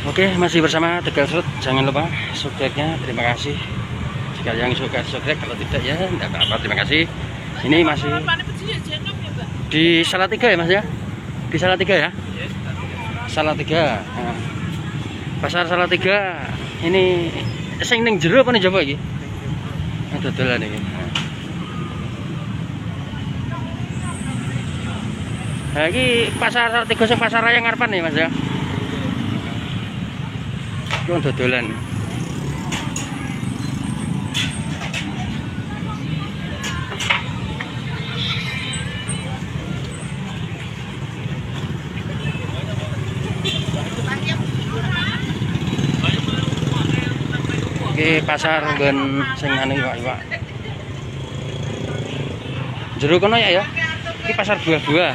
Oke, masih bersama Tegal Srut. Jangan lupa subscribe-nya. Terima kasih. Jika yang suka subscribe, kalau tidak ya tidak apa-apa. Terima kasih. Ini masih di Salatiga ya Mas ya? Di Salatiga ya? Salatiga. Nah, Pasar Salatiga. Ini sing ning jero apa ning jaba iki? Dodolan iki. Nah, ini pasar Salatiga sing pasar raya ngarepan ya Mas ya? Itu dodolan. Oke, pasar ben sing anu iwak-iwak. Jero kono ya. Iki pasar buah-buah.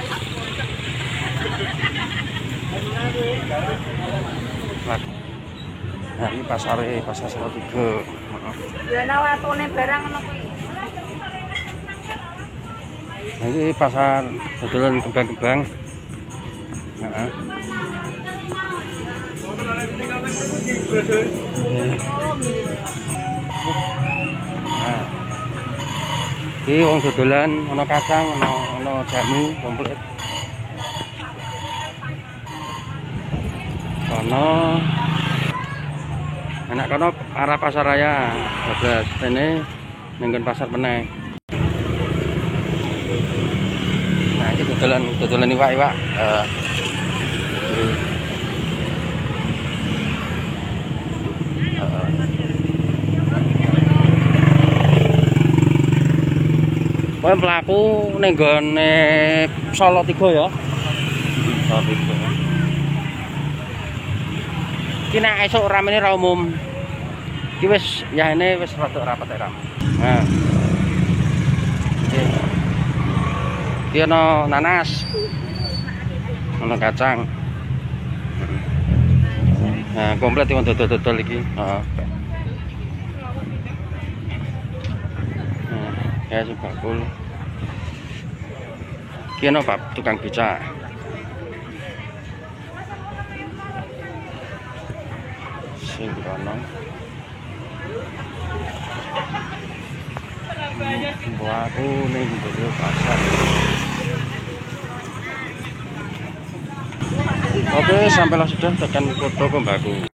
Nah, ini pasar Salatiga. Ya watune barang ngono kuwi. Nah, ini pasar dodolan kembang-kembang. Heeh. Nah, ini wong dodolan, ono kacang, ono jamu komplit. Kono enak kono arah pasar raya. 12 ini nenggon pasar meneh. Nah, ini dodolan iwak-iwak. Kowe mlaku ning gone Salatiga ya. Salatiga. Iki nek esuk ramene ra umum. Iki wis yane wis rada rapat ya, Ram. Nah. Iki ana nanas. Ana kacang. Nah, komplit wong dodol-dodol iki. Heeh. Ya sebakul. Ki ana Pak tukang becak. Sing kono. Aku ning jero pasar. Oke, sampailah sudah tekan Kota Kombaku.